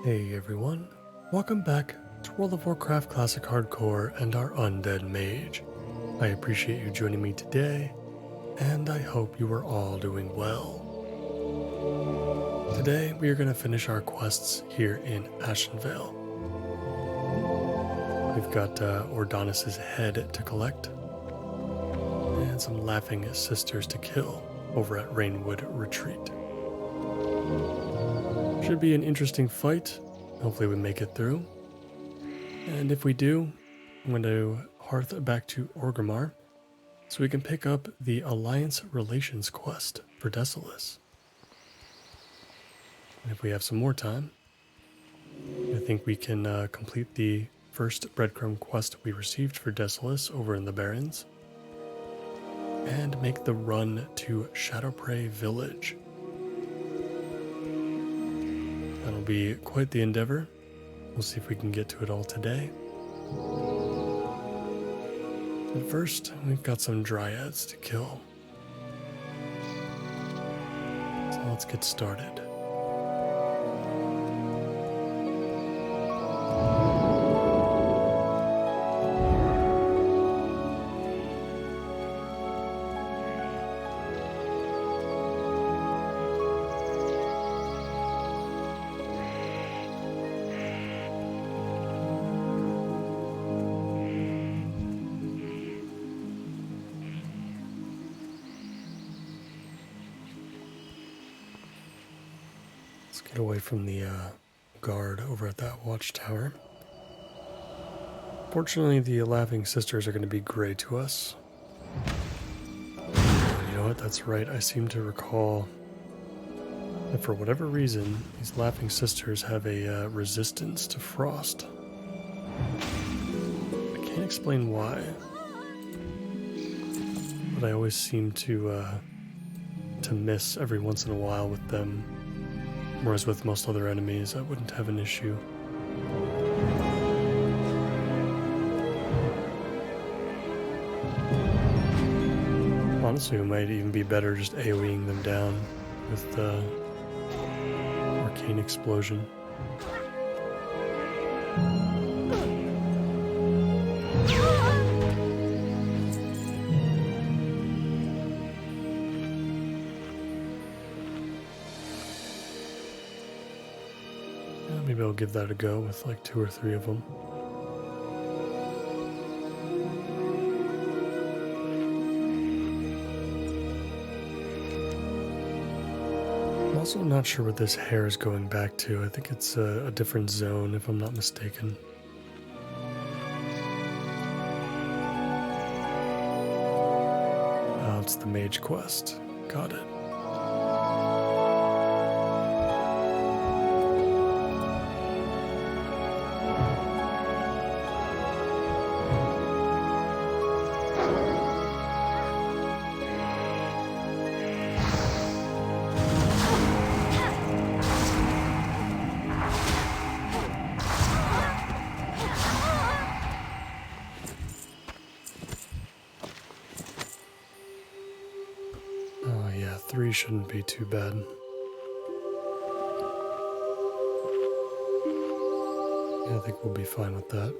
Hey everyone, welcome back to World of Warcraft Classic Hardcore and our Undead Mage. I appreciate you joining me today, and I hope you are all doing well. Today we are going to finish our quests here in Ashenvale. We've got Ordonis' head to collect, and some Laughing Sisters to kill over at Rainwood Retreat. Should be an interesting fight. Hopefully we make it through. And if we do, I'm going to hearth back to Orgrimmar so we can pick up the Alliance Relations quest for Desolace. And if we have some more time, I think we can complete the first breadcrumb quest we received for Desolace over in the Barrens and make the run to Shadowprey Village. That'll be quite the endeavor. We'll see if we can get to it all today. But first, we've got some dryads to kill. So let's get started. Get away from the guard over at that watchtower. Fortunately, the Laughing Sisters are going to be great to us. You know what? That's right. I seem to recall that for whatever reason, these Laughing Sisters have a resistance to frost. I can't explain why, but I always seem to miss every once in a while with them. Whereas with most other enemies, I wouldn't have an issue. Honestly, it might even be better just AoEing them down with the Arcane Explosion. Maybe I'll give that a go with like 2 or 3 of them. I'm also not sure what this hair is going back to. I think it's a different zone if I'm not mistaken. Oh, it's the Mage quest. Got it. Oh yeah, 3 shouldn't be too bad. Yeah, I think we'll be fine with that.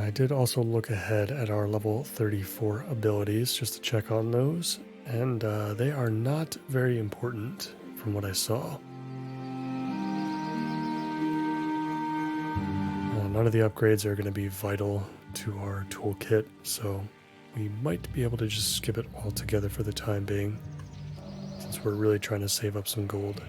I did also look ahead at our level 34 abilities just to check on those, and they are not very important from what I saw. None of the upgrades are going to be vital to our toolkit, so we might be able to just skip it altogether for the time being, since we're really trying to save up some gold.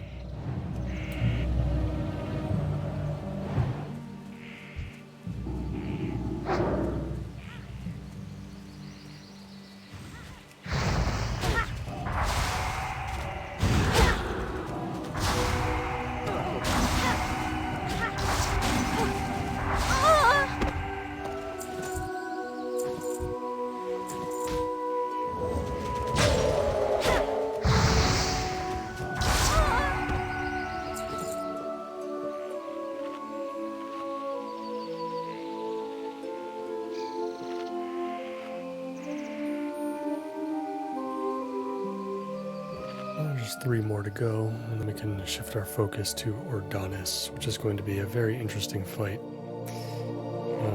There's 3 more to go, and then we can shift our focus to Addons, which is going to be a very interesting fight.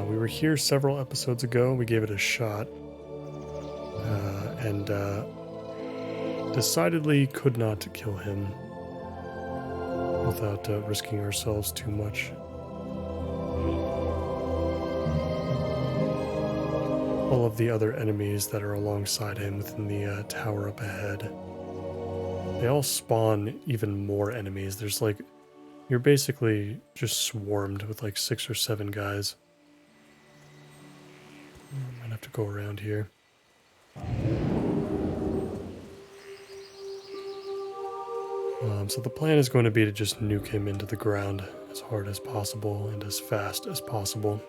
We were here several episodes ago. We gave it a shot, and decidedly could not kill him without risking ourselves too much. All of the other enemies that are alongside him within the tower up ahead, they all spawn even more enemies. There's like, you're basically just swarmed with like 6 or 7 guys. Might have to go around here. So the plan is going to be to just nuke him into the ground as hard as possible and as fast as possible.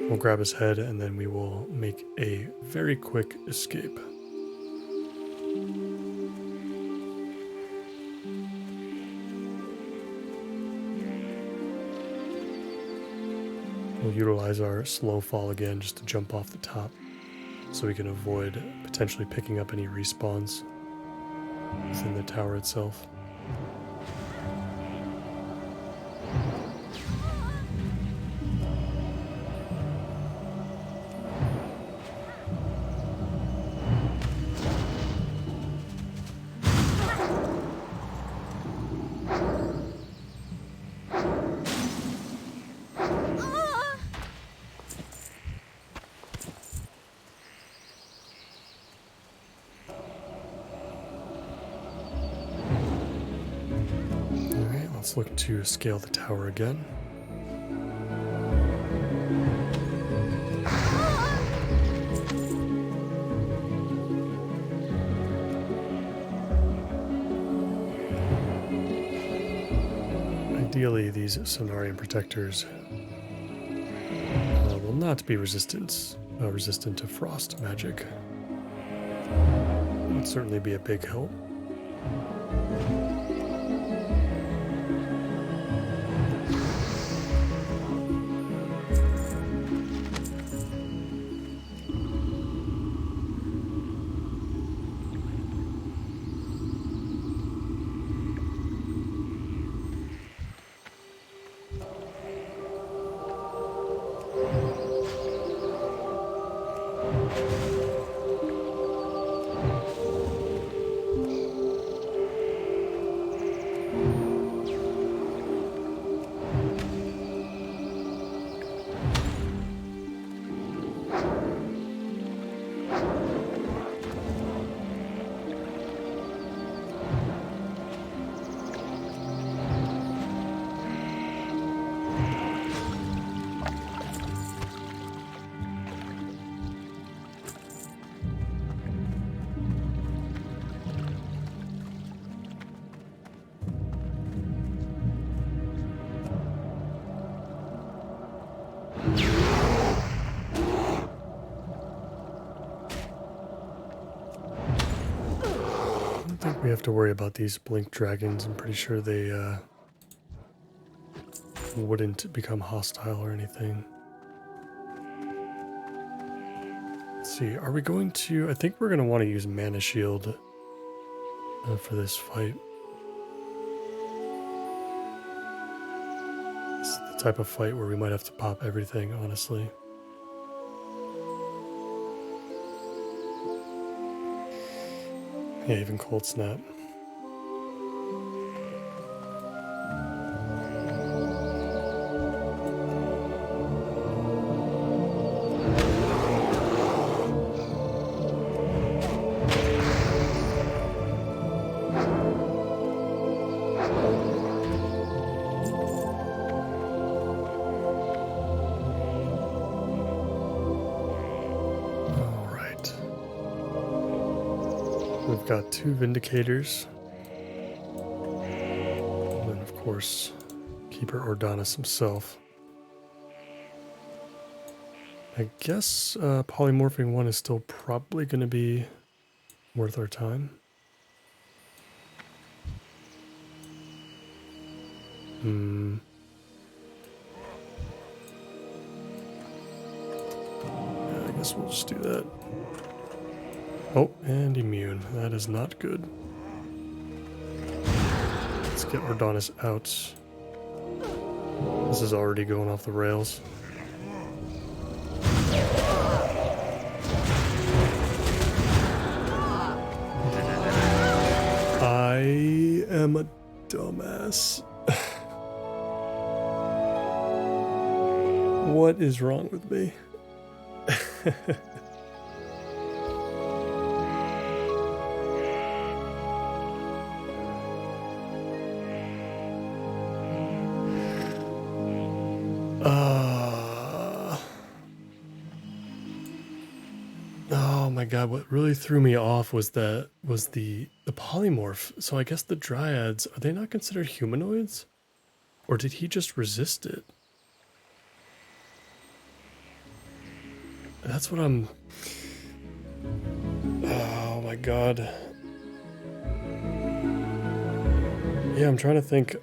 We'll grab his head and then we will make a very quick escape. We'll utilize our slow fall again just to jump off the top so we can avoid potentially picking up any respawns within the tower itself. Let's look to scale the tower again. Ideally, these Sonarian protectors will not be resistant to frost magic. Would certainly be a big help. We have to worry about these blink dragons. I'm pretty sure they wouldn't become hostile or anything. Let's see, are we going to... I think we're going to want to use Mana Shield for this fight. This is the type of fight where we might have to pop everything, honestly. Yeah, even Cold Snap. We've got 2 Vindicators. And then, of course, Keeper Addons himself. I guess polymorphing one is still probably going to be worth our time. Yeah, I guess we'll just do that. Oh, and immune. That is not good. let's get Ordonis out. This is already going off the rails. I am a dumbass. What is wrong with me? Oh my god, what really threw me off was the polymorph. So I guess the dryads, are they not considered humanoids? Or did he just resist it? That's what I'm... Oh my god. Yeah, I'm trying to think.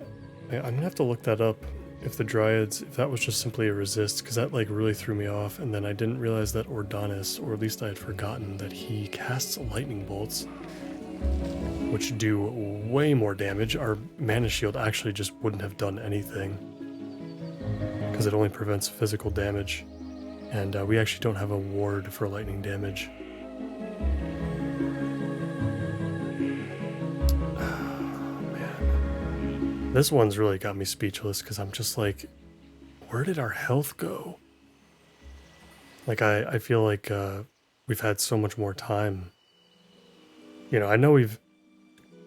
I'm gonna have to look that up. If the dryads, if that was just simply a resist, because that like really threw me off, and then I didn't realize that Ordonis, or at least I had forgotten that he casts lightning bolts, which do way more damage. Our mana shield actually just wouldn't have done anything, because it only prevents physical damage, and we actually don't have a ward for lightning damage. This one's really got me speechless because I'm just like, where did our health go? Like, I feel like we've had so much more time. You know, I know we've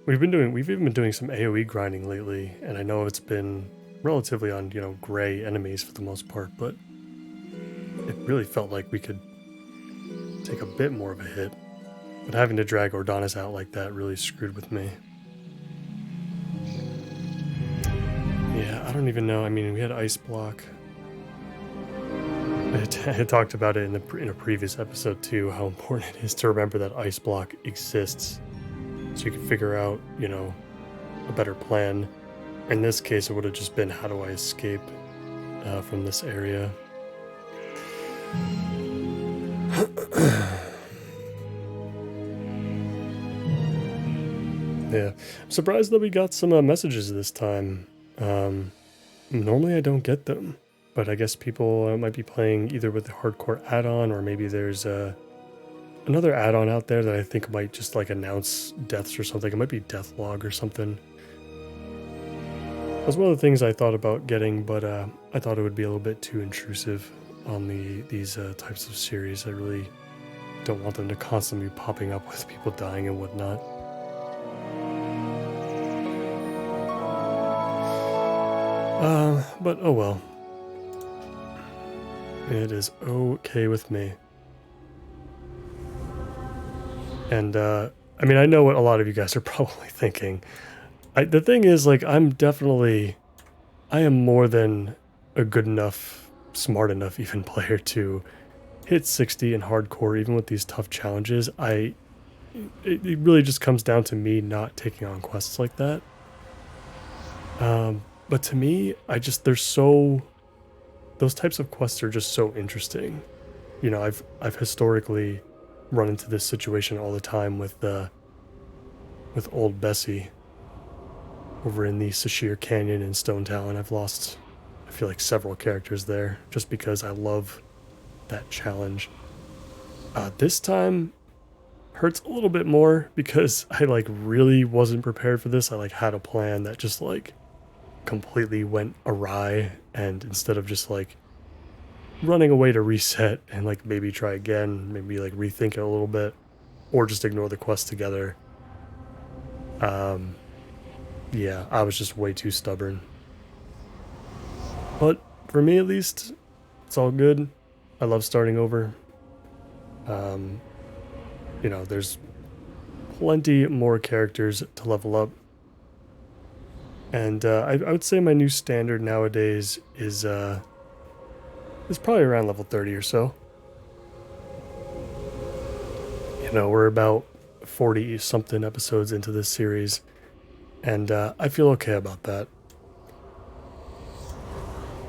even been doing some AoE grinding lately, and I know it's been relatively on, you know, gray enemies for the most part, but it really felt like we could take a bit more of a hit. But having to drag Ordonis out like that really screwed with me. Yeah, I don't even know. I mean, we had ice block. I talked about it in a previous episode too, how important it is to remember that ice block exists, so you can figure out, you know, a better plan. In this case, it would have just been, how do I escape from this area? Yeah, I'm surprised that we got some messages this time. Normally I don't get them, but I guess people might be playing either with the hardcore add-on, or maybe there's another add-on out there that I think might just like announce deaths or something. It might be Deathlog or something. That was one of the things I thought about getting, but I thought it would be a little bit too intrusive on these types of series. I really don't want them to constantly be popping up with people dying and whatnot. But oh well. It is okay with me. And, I mean, I know what a lot of you guys are probably thinking. The thing is, like, I am more than a good enough, smart enough even player to hit 60 in hardcore, even with these tough challenges. It really just comes down to me not taking on quests like that. But to me, those types of quests are just so interesting. You know, I've historically run into this situation all the time with old Bessie over in the Sashir Canyon in Stone Talon. I've lost, I feel like, several characters there just because I love that challenge. This time hurts a little bit more because I like really wasn't prepared for this. I like had a plan that just like completely went awry, and instead of just like running away to reset and like maybe try again, maybe like rethink it a little bit, or just ignore the quest together, yeah, I was just way too stubborn. But for me at least, it's all good. I love starting over. You know, there's plenty more characters to level up. And I would say my new standard nowadays is probably around level 30 or so. You know, we're about 40 something episodes into this series, and I feel okay about that.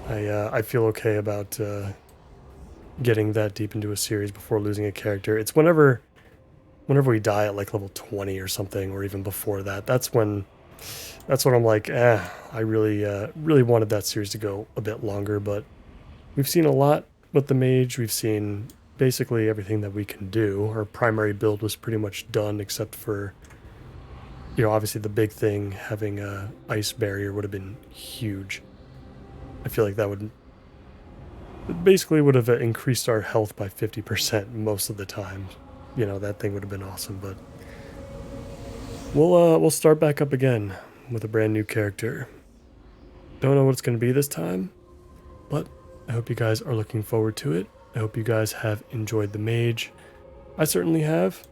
I feel okay about getting that deep into a series before losing a character. It's whenever we die at like level 20 or something, or even before that, that's when that's what I'm like, I really wanted that series to go a bit longer, but we've seen a lot with the Mage. We've seen basically everything that we can do. Our primary build was pretty much done, except for, obviously the big thing, having a ice barrier would have been huge. I feel like that would basically would have increased our health by 50% most of the time. That thing would have been awesome, but we'll start back up again with a brand new character. Don't know what it's going to be this time, but I hope you guys are looking forward to it. I hope you guys have enjoyed the Mage. I certainly have.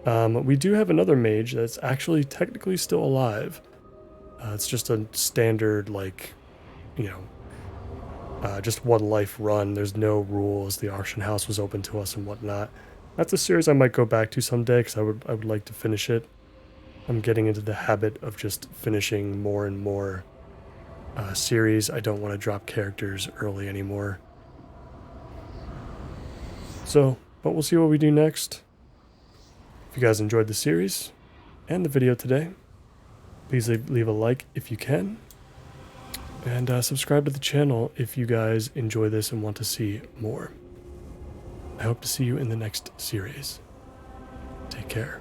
We do have another Mage that's actually technically still alive. It's just a standard, just one life run. There's no rules. The auction house was open to us and whatnot. That's a series I might go back to someday because I would like to finish it. I'm getting into the habit of just finishing more and more series. I don't want to drop characters early anymore. But we'll see what we do next. If you guys enjoyed the series and the video today, please leave a like if you can. And subscribe to the channel if you guys enjoy this and want to see more. I hope to see you in the next series. Take care.